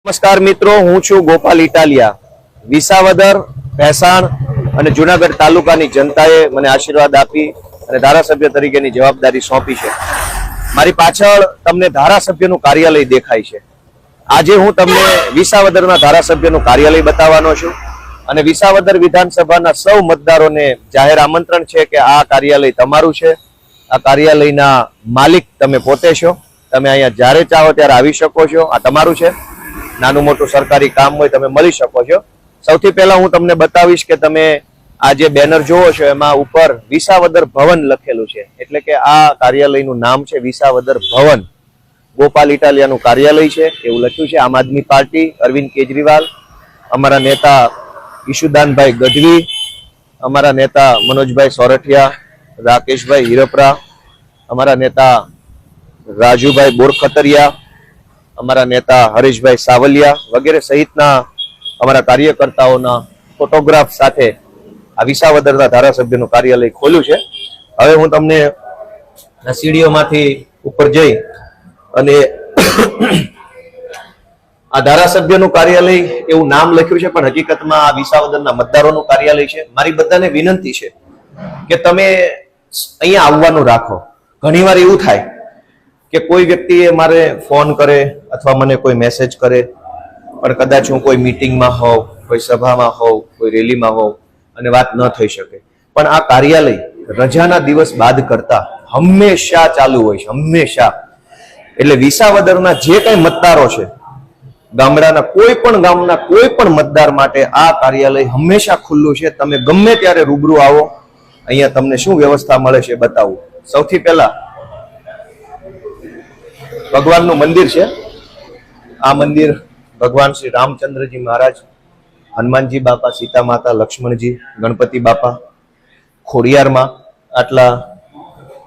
નમસ્કાર મિત્રો, હું છું ગોપાલ ઇટાલિયા. વિસાવદર, ભેસાણ અને જુનાગઢ તાલુકાની જનતાએ મને આશીર્વાદ આપી અને ધારાસભ્ય તરીકેની જવાબદારી સોંપી છે. મારી પાછળ તમને ધારાસભ્યનું કાર્યાલય દેખાય છે. આજે હું તમને વિસાવદરના ધારાસભ્યનું કાર્યાલય બતાવવાનો છું અને વિસાવદર વિધાનસભાના સૌ મતદારોને જાહેર આમંત્રણ છે કે આ કાર્યાલય તમારું છે. આ કાર્યાલયના માલિક તમે પોતે છો. તમે અહીંયા જ્યારે ચાહો ત્યારે આવી શકો છો. આ તમારું છે. નાનું મોટું સરકારી કામ હોય તમે મળી શકો છો. સૌથી પહેલા હું તમને બતાવીશ કે તમે આ જે બેનર જોવો છો એમાં ઉપર વિસાવદર ભવન લખેલું છે. એટલે કે આ કાર્યાલયનું નામ છે વિસાવદર ભવન. ગોપાલ ઇટાલિયાનું કાર્યાલય છે એવું લખ્યું છે. આમ આદમી પાર્ટી, અરવિંદ કેજરીવાલ, અમારા નેતા ઈશુદાનભાઈ ગઢવી, અમારા નેતા મનોજભાઈ સોરઠિયા, રાકેશભાઈ હિરપરા, અમારા નેતા રાજુભાઈ બોરખતરિયા, અમારા નેતા હરીશભાઈ સાવલિયા વગેરે સહિતના અમારા કાર્યકર્તાઓના ફોટોગ્રાફ સાથે આ વિસાવદરના ધારાસભ્યનું કાર્યાલય ખોલ્યું છે. હવે હું તમને આ સીડીઓમાંથી ઉપર જઈ અને આ ધારાસભ્યનું કાર્યાલય એવું નામ લખ્યું છે પણ હકીકતમાં આ વિસાવદરના મતદારોનું કાર્યાલય છે. મારી બધાને વિનંતી છે કે તમે અહીંયા આવવાનું રાખો. ઘણીવાર એવું થાય કે કોઈ વ્યક્તિએ મારે ફોન કરે અથવા મને કોઈ મેસેજ કરે પણ કદાચ હું કોઈ મીટિંગમાં હોઉં, કોઈ સભામાં હોઉં, કોઈ રેલીમાં હોઉં અને વાત ન થઈ શકે. પણ આ કાર્યાલય રજાના દિવસ બાદ કરતા હંમેશા ચાલુ હોય છે, હંમેશા. એટલે વિસાવદરના જે કઈ મતદારો છે, ગામડાના કોઈ પણ ગામના કોઈ પણ મતદાર માટે આ કાર્યાલય હંમેશા ખુલ્લું છે. તમે ગમે ત્યારે રૂબરૂ આવો. અહીંયા તમને શું વ્યવસ્થા મળે છે બતાવું. સૌથી પહેલા ભગવાનનું મંદિર છે. આ મંદિર ભગવાન શ્રી રામચંદ્રજી મહારાજ, હનુમાનજી બાપા, સીતા માતા, લક્ષ્મણજી, ગણપતિ બાપા, ખોડિયારમાં આટલા,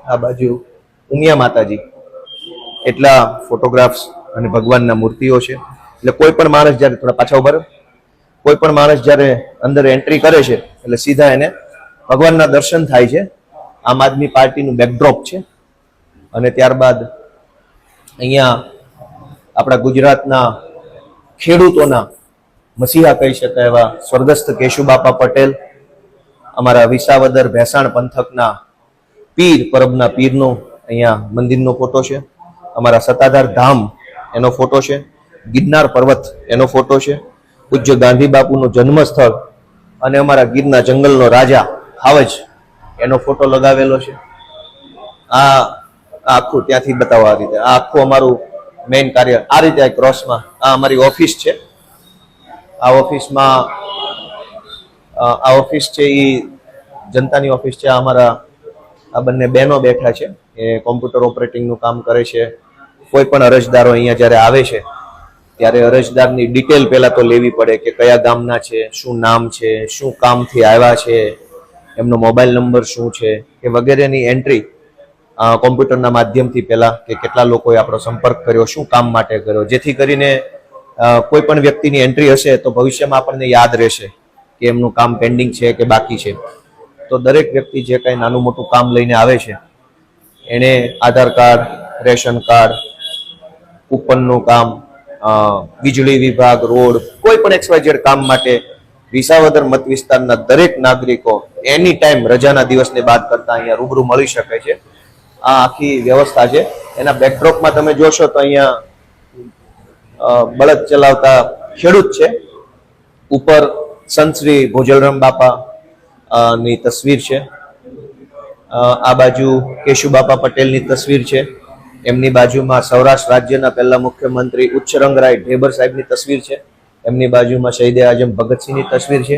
આ બાજુ ઉમિયા માતાજી, એટલા ફોટોગ્રાફ્સ અને ભગવાનના મૂર્તિઓ છે. એટલે કોઈ પણ માણસ જ્યારે થોડા પાછા ઉભા રહો, કોઈ પણ માણસ જ્યારે અંદર એન્ટ્રી કરે છે એટલે સીધા એને ભગવાનના દર્શન થાય છે. આમ આદમી પાર્ટીનું બેકડ્રોપ છે. અને ત્યારબાદ અહીંયા આપણા ગુજરાતના ખેડૂતોના મસીહા કહી શકાય એવા સ્વર્ગસ્થ કેશુબાપા પટેલ, અમારા વિસાવદર ભેસાણ પંથકના પીર, પરબના પીરનો અહીંયા મંદિરનો ફોટો છે. અમારા સત્તાધાર ધામ એનો ફોટો છે. ગિરનાર પર્વત એનો ફોટો છે. પૂજ્ય ગાંધી બાપુનું જન્મસ્થળ અને અમારા ગીરના જંગલનો રાજા હાવજ એનો ફોટો લગાવેલો છે. આ આખું ત્યાંથી બતાવવા રીતે આ આખું અમારું મેઇન કાર્ય આ રીતે આ ક્રોસમાં આ અમારી ઓફિસ છે. આ ઓફિસમાં આ ઓફિસ છે એ જનતાની ઓફિસ છે. અમારા આ બંને બહેનો બેઠા છે એ કોમ્પ્યુટર ઓપરેટિંગનું કામ કરે છે. કોઈ પણ અરજદારો અહીંયા જ્યારે આવે છે ત્યારે અરજદારની ડિટેલ પહેલા તો લેવી પડે કે કયા ગામના છે, શું નામ છે, શું કામથી આવ્યા છે, એમનો મોબાઈલ નંબર શું છે કે વગેરેની એન્ટ્રી કોમ્પ્યુટરના માધ્યમથી પહેલા કે કેટલા લોકોએ આપણો સંપર્ક કર્યો, શું કામ માટે કર્યો, જેથી કરીને કોઈ પણ વ્યક્તિની એન્ટ્રી હશે તો ભવિષ્યમાં આપણને યાદ રહેશે કે એમનું કામ પેન્ડિંગ છે કે બાકી છે. તો દરેક વ્યક્તિ જે કાંઈ નાનું મોટું કામ લઈને આવે છે એણે આધાર કાર્ડ, રેશન કાર્ડ, કૂપનનું કામ, વીજળી વિભાગ, રોડ, કોઈ પણ XYZ કામ માટે વિસાવદર મત વિસ્તારના દરેક નાગરિકો એની ટાઈમ રજાના દિવસને બાદ કરતા અહીંયા રૂબરૂ મળી શકે છે. આ આખી વ્યવસ્થા છે. એના બેકડ્રોપમાં તમે જોશો તો અહીંયા બળદ ચલાવતા ખેડૂત છે. ઉપર સંત શ્રી ભોજલરામ બાપા ની તસવીર છે. આ બાજુ કેશુબાપા પટેલની તસવીર છે. એમની બાજુમાં સૌરાષ્ટ્ર રાજ્યના પહેલા મુખ્યમંત્રી ઉચ્ચરંગરાય ઢેબર સાહેબની તસવીર છે. એમની બાજુમાં શહીદે આઝમ ભગતસિંહની તસવીર છે.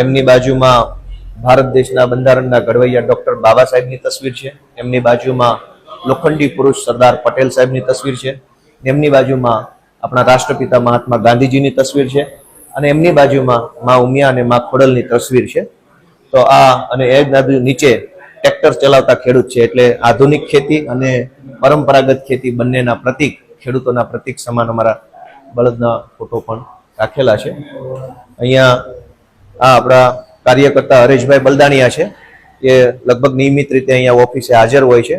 એમની બાજુમાં ભારત દેશના બંધારણના ઘડવૈયા ડોક્ટર બાબા સાહેબની તસવીર છે. એમની બાજુમાં લોખંડી પુરુષ સરદાર પટેલ સાહેબની તસવીર છે. એમની બાજુમાં આપણા રાષ્ટ્રપિતા મહાત્મા ગાંધીજીની તસવીર છે. અને એમની બાજુમાં મા ઉમિયા અને મા ખોડલની તસવીર છે. તો આ અને એ બાજુ નીચે ટ્રેક્ટર ચલાવતા ખેડૂત છે. એટલે આધુનિક ખેતી અને પરંપરાગત ખેતી બંનેના પ્રતીક, ખેડૂતોના પ્રતીક સમાન અમારા બળદના ફોટો પણ રાખેલા છે. અહીંયા આ આપણા કાર્યકર્તા હરેશભાઈ બલદાણિયા છે. એ લગભગ નિયમિત રીતે અહીંયા ઓફિસે હાજર હોય છે.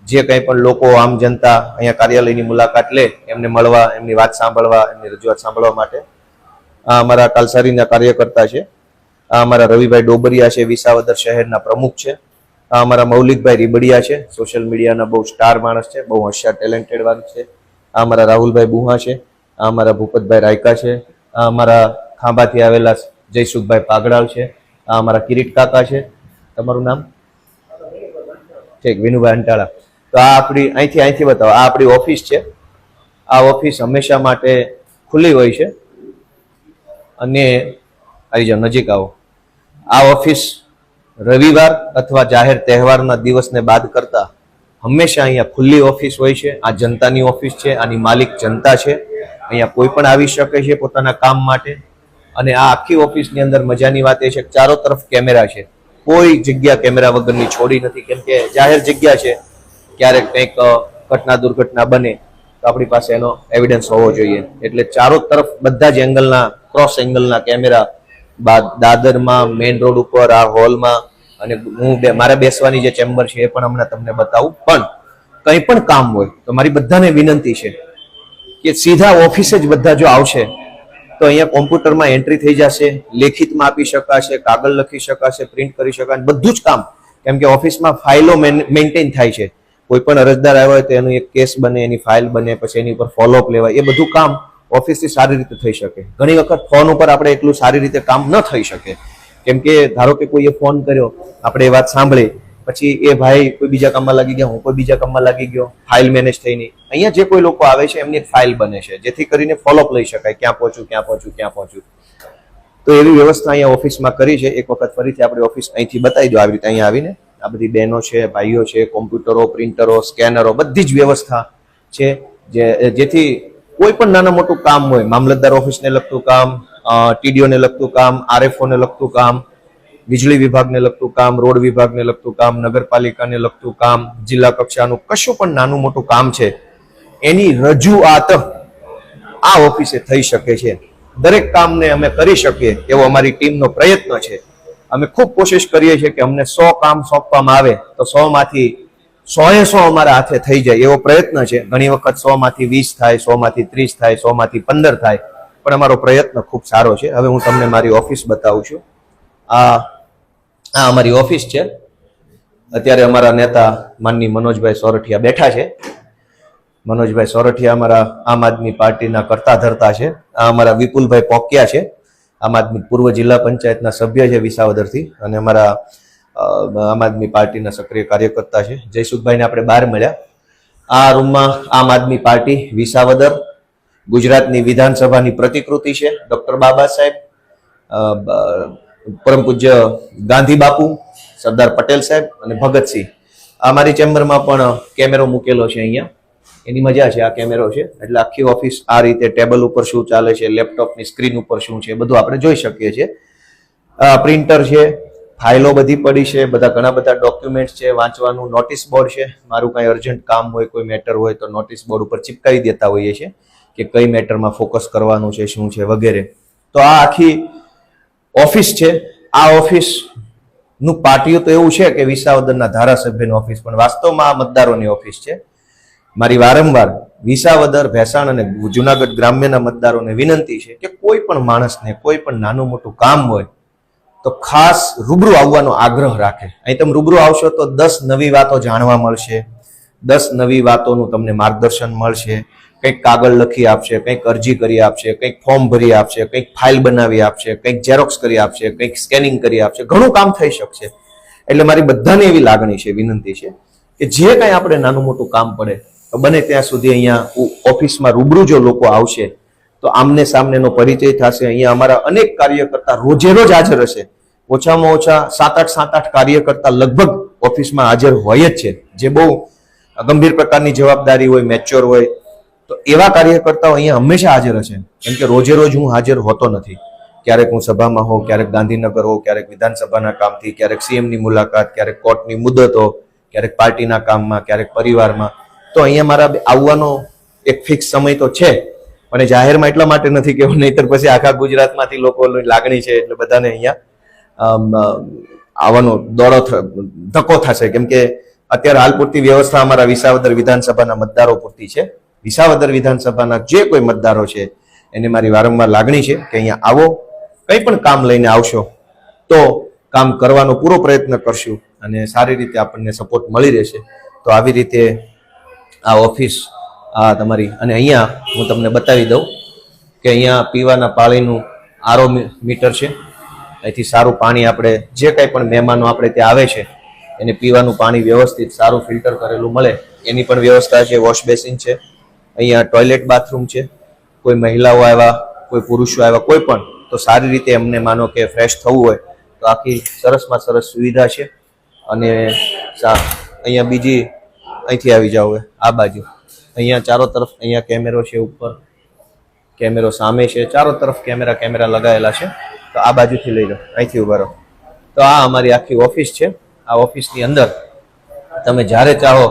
જે કંઈ પણ લોકો આમ જનતા અહીંયા કાર્યાલયની મુલાકાત લે એમને મળવા, એમની વાત સાંભળવા, એમની રજૂઆત સાંભળવા માટે આ અમારા કાલસારીના કાર્યકર્તા છે. આ અમારા રવિભાઈ ડોબરિયા છે, વિસાવદર શહેરના પ્રમુખ છે. આ અમારા મૌલિકભાઈ રીબડિયા છે, સોશિયલ મીડિયાના બહુ સ્ટાર માણસ છે, બહુ હોશિયાર ટેલેન્ટેડ વાળા છે. આ અમારા રાહુલભાઈ બુહા છે. આ અમારા ભૂપતભાઈ રાયકા છે. આ અમારા ખાંભાથી આવેલા જયસુખભાઈ પાગડાલ છે. આ અમારા કિરીટ કાકા છે. તમારું નામ? ઠીક, વિનુભાઈ અંટાળા. તો આ આપણી અહીંથી બતાવો, આ આપણી ઓફિસ છે. આ ઓફિસ હંમેશા માટે ખુલ્લી હોય છે. અને આવી જાઓ, નજીક આવો. આ ઓફિસ રવિવાર અથવા જાહેર તહેવારના દિવસને બાદ કરતા હંમેશા અહીંયા ખુલ્લી ઓફિસ હોય છે. આ જનતાની ઓફિસ છે, આની માલિક જનતા છે. અહીંયા કોઈ પણ આવી શકે છે પોતાના કામ માટે. અને આ આખી ઓફિસની અંદર મજાની વાત એ છે કે ચારો તરફ કેમેરા છે. કોઈ જગ્યા કેમેરા વગરની છોડી નથી, કેમ કે જાહેર જગ્યા છે. ક્યારેક કંઈક ઘટના દુર્ઘટના બને તો આપણી પાસે એનો એવિડન્સ હોવો જોઈએ. એટલે ચારો તરફ બધા જ એંગલના, ક્રોસ એંગલના કેમેરા દાદરમાં, મેઇન રોડ ઉપર, આ હોલમાં, અને મારે બેસવાની જે ચેમ્બર છે એ પણ હમણાં તમને બતાવું. પણ કંઈ પણ કામ હોય તો મારી બધાને વિનંતી છે કે સીધા ઓફિસે જ બધા જો આવશે તો અહીંયા કોમ્પ્યુટરમાં એન્ટ્રી થઈ જશે, લેખિતમાં આપી શકાશે, કાગળ લખી શકાશે, પ્રિન્ટ કરી શકાશે, બધું જ કામ. કેમ કે ઓફિસમાં ફાઇલો મેન્ટેન થાય છે. કોઈ પણ અરજદાર આવ્યો હોય તો એનું એક કેસ બને, એની ફાઇલ બને, પછી એની ઉપર ફોલોઅપ લેવાય, એ બધું કામ ઓફિસથી સારી રીતે થઈ શકે. ઘણી વખત ફોન ઉપર આપણે એટલું સારી રીતે કામ ન થઈ શકે, કેમ કે ધારો કે કોઈએ ફોન કર્યો, આપણે એ વાત સાંભળી, પછી એ ભાઈ કોઈ બીજા કામમાં લાગી ગયા, હું કોઈ બીજા કામમાં લાગી ગયો, ફાઇલ મેનેજ થઈ નહીં. અહીંયા જે કોઈ લોકો આવે છે એમની એક ફાઇલ બને છે, જેથી કરીને ફોલોઅપ લઈ શકાય, ક્યાં પહોંચ્યું. તો એવી વ્યવસ્થા અહીંયા ઓફિસમાં કરી છે. એક વખત ફરીથી આપણી ઓફિસ અહીંથી બતાવી દો. આવી રીતે અહીંયા આવીને આ બધી બહેનો છે, ભાઈઓ છે, કોમ્પ્યુટરો, પ્રિન્ટરો, સ્કેનરો, બધી જ વ્યવસ્થા છે, જેથી કોઈ પણ નાના મોટું કામ હોય, મામલતદાર ઓફિસને લગતું કામ, ટીડીઓને લગતું કામ, આરએફઓને લગતું કામ, વીજળી વિભાગને લગતું કામ, રોડ વિભાગને લગતું કામ, નગરપાલિકાને લગતું કામ, જિલ્લા કક્ષાનું કશું પણ નાનું મોટું કામ છે એની રજૂઆત આ ઓફિસે થઈ શકે છે. દરેક કામને અમે કરી શકીએ એવો અમારી ટીમનો પ્રયત્ન છે. અમે ખૂબ કોશિશ કરીએ છીએ કે અમને 100 કામ સોંપવામાં આવે તો 100 માંથી 100 અમારા હાથે થઈ જાય એવો પ્રયત્ન છે. ઘણી વખત 100 માંથી 20 થાય, 100 માંથી 30 થાય, 100 માંથી 15 થાય, પણ અમારો પ્રયત્ન ખૂબ સારો છે. હવે હું તમને મારી ઓફિસ બતાવું છું. આ અમારી ઓફિસ છે. અત્યારે અમારા નેતા માનની મનોજભાઈ સોરઠિયા બેઠા છે. મનોજભાઈ સોરઠિયા અમારા આમ આદમી પાર્ટીના કરતા ધરતા છે. આ અમારા વિપુલભાઈ પોકિયા છે, આમ આદમી પૂર્વ જિલ્લા પંચાયતના સભ્ય છે વિસાવદરથી, અને અમારા આમ આદમી પાર્ટીના સક્રિય કાર્યકર્તા છે. જયસુખભાઈને આપણે બહાર મળ્યા. આ રૂમમાં આમ આદમી પાર્ટી વિસાવદર ગુજરાતની વિધાનસભાની પ્રતિકૃતિ છે. ડોક્ટર બાબા સાહેબ, પરમ પૂજ્ય ગાંધી બાપુ, સરદાર પટેલ સાહેબ અને ભગતસિંહ. અમારી ચેમ્બરમાં પણ કેમેરો મૂકેલો છે. અહીંયા એની મજા છે. આ કેમેરો છે એટલે આખી ઓફિસ આ રીતે ટેબલ ઉપર શું ચાલે છે, લેપટોપની સ્ક્રીન ઉપર શું છે, બધું આપણે જોઈ શકીએ છીએ. પ્રિન્ટર છે, ફાઇલો બધી પડી છે, ઘણા બધા ડોક્યુમેન્ટ છે, વાંચવાનું નોટિસ બોર્ડ છે. મારું કાંઈ અર્જન્ટ કામ હોય, કોઈ મેટર હોય તો નોટિસ બોર્ડ ઉપર ચિપકાવી દેતા હોઈએ છીએ કે કઈ મેટરમાં ફોકસ કરવાનું છે, શું છે વગેરે. તો આ આખી ઓફિસ છે. આ ઓફિસ નું પાટિયું તો એવું છે કે વિસાવદરના ધારાસભ્યની ઓફિસ, પણ વાસ્તવમાં આ મતદારોની ઓફિસ છે. મારી વારંવાર વિસાવદર, ભેસાણ અને જુનાગઢ ગ્રામ્યના મતદારોને વિનંતી છે કે કોઈ પણ માણસને કોઈ પણ નાનું મોટું કામ હોય તો ખાસ રૂબરૂ આવવાનો આગ્રહ રાખે. અહીં તમે રૂબરૂ આવશો તો 10 નવી વાતો જાણવા મળશે, 10 નવી વાતોનું તમને માર્ગદર્શન મળશે. કંઈક કાગળ લખી આપશે, કંઈક અરજી કરી આપશે, કંઈક ફોર્મ ભરી આપશે, કંઈક ફાઇલ બનાવી આપશે, કંઈક ઝેરોક્સ કરી આપશે, કંઈક સ્કેનિંગ કરી આપશે. ઘણું કામ થઈ શકશે. એટલે મારી બધાને એવી લાગણી છે, વિનંતી છે કે જે કંઈ આપણે નાનું મોટું કામ પડે તો બને ત્યાં સુધી અહીંયા ઓફિસમાં રૂબરૂ જો લોકો આવશે તો આમને સામનેનો પરિચય થશે. અહીંયા અમારા અનેક કાર્યકર્તા રોજે રોજ હાજર હશે. ઓછામાં ઓછા 7-8 કાર્યકર્તા લગભગ ઓફિસમાં હાજર હોય જ છે, જે બહુ ગંભીર પ્રકારની જવાબદારી હોય, મેચ્યોર હોય. તો એવા કાર્યકર્તાઓ અહીંયા હંમેશા હાજર હશે, કેમ કે રોજે રોજ હું હાજર હોતો નથી. ક્યારેક હું સભામાં હોઉં, ક્યારેક ગાંધીનગર હોઉં, ક્યારેક વિધાનસભાના કામથી, ક્યારેક સીએમની મુલાકાત, ક્યારેક કોર્ટની મુદતો, ક્યારેક પાર્ટીના કામમાં, ક્યારેક પરિવારમાં. તો અહીંયા મારા આવવાનો એક ફિક્સ સમય તો છે, પણ જાહેરમાં એટલા માટે નથી કે નહીતર પછી આખા ગુજરાતમાંથી લોકોની લાગણી છે એટલે બધાને અહીંયા આવવાનો ધક્કો થશે. કેમ કે અત્યારે હાલ પૂરતી વ્યવસ્થા અમારા વિસાવદર વિધાનસભાના મતદારો પૂરતી છે. વિસાવદર વિધાનસભાના જે કોઈ મતદારો છે એને મારી વારંવાર લાગણી છે કે અહીંયા આવો, કંઈ પણ કામ લઈને આવશો તો કામ કરવાનો પૂરો પ્રયત્ન કરશું અને સારી રીતે આપણને સપોર્ટ મળી રહેશે. તો આવી રીતે આ ઓફિસ આ તમારી, અને અહીંયા હું તમને બતાવી દઉં કે અહીંયા પીવાના પાણીનું આરો મીટર છે. અહીંથી સારું પાણી આપણે જે કંઈ પણ મહેમાનો આપણે ત્યાં આવે છે એને પીવાનું પાણી વ્યવસ્થિત સારું ફિલ્ટર કરેલું મળે એની પણ વ્યવસ્થા છે. વોશ બેસિન છે, અહીંયા ટોયલેટ બાથરૂમ છે. કોઈ મહિલાઓ આવ્યા, કોઈ પુરુષો આવ્યા, કોઈ પણ તો સારી રીતે એમને માનો કે ફ્રેશ થવું હોય તો આખી સરસમાં સરસ સુવિધા છે. અને અહીંયા બીજી અહીંથી આવી જાવ આ બાજુ, અહીંયા ચારો તરફ અહીંયા કેમેરો છે, ઉપર કેમેરો સામે છે, ચારો તરફ કેમેરા લગાવેલા છે. તો આ બાજુથી લઈ લો, અહીંથી ઉભા રહો. તો આ અમારી આખી ઓફિસ છે. આ ઓફિસની અંદર તમે જ્યારે ચાહો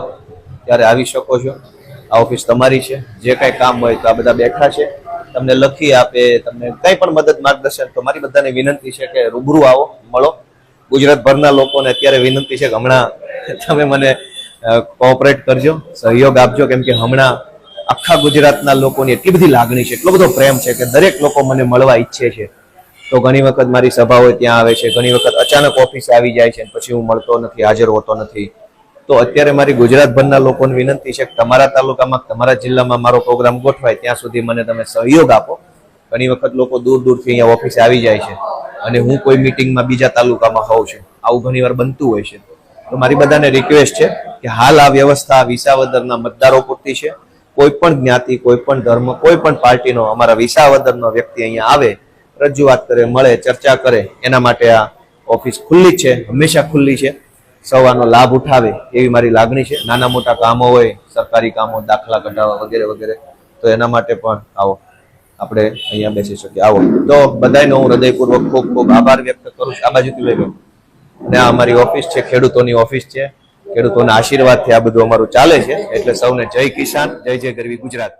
ત્યારે આવી શકો છો. આ ઓફિસ તમારી છે. જે કાંઈ કામ હોય તો આ બધા બેઠા છે, તમને લખી આપે, તમને કંઈ પણ મદદ માર્ગદર્શન. તો મારી બધાને વિનંતી છે કે રૂબરૂ આવો, મળો. ગુજરાતભરના લોકોને અત્યારે વિનંતી છે કે હમણાં તમે મને કોઓપરેટ કરજો, સહયોગ આપજો, કેમ કે હમણાં આખા ગુજરાતના લોકોની એટલી બધી લાગણી છે, એટલો બધો પ્રેમ છે કે દરેક લોકો મને મળવા ઈચ્છે છે. તો ઘણી વખત મારી સભા હોય ત્યાં આવે છે, ઘણી વખત અચાનક ઓફિસે આવી જાય છે, પછી હું મળતો નથી, હાજર હોતો નથી. તો અત્યારે મારી ગુજરાતભરના લોકોને વિનંતી છે કે તમારા તાલુકામાં, તમારા જિલ્લામાં મારો પ્રોગ્રામ ગોઠવાય ત્યાં સુધી મને તમે સહયોગ આપો. ઘણી વખત લોકો દૂર દૂરથી અહીંયા ઓફિસે આવી જાય છે અને હું કોઈ મિટિંગમાં બીજા તાલુકામાં હોઉં છું, આવું ઘણીવાર બનતું હોય છે. તો મારી બધાને રિક્વેસ્ટ છે કે હાલ આ વ્યવસ્થા વિસાવદરના મતદારો પૂરતી છે. કોઈ પણ જ્ઞાતિ, કોઈ પણ ધર્મ, કોઈ પણ પાર્ટીનો અમારા વિસાવદરનો વ્યક્તિ અહીંયા આવે, રજૂઆત કરે, મળે, ચર્ચા કરે, એના માટે આ ઓફિસ ખુલ્લી છે, હંમેશા ખુલ્લી છે. સૌ આનો લાભ ઉઠાવે એવી મારી લાગણી છે. નાના મોટા કામો હોય, સરકારી કામો, દાખલા કઢાવવા વગેરે વગેરે, તો એના માટે પણ આવો, આપણે અહીંયા બેસી શકીએ. આવો. તો બધાયનો હું હૃદયપૂર્વક ખૂબ ખૂબ આભાર વ્યક્ત કરું છું. આ બાજુથી લઈ લો. અને આ અમારી ઓફિસ છે, ખેડૂતોની ઓફિસ છે. ખેડૂતોના આશીર્વાદથી આ બધું અમારું ચાલે છે. એટલે સૌને જય કિસાન, જય જય ગરવી ગુજરાત.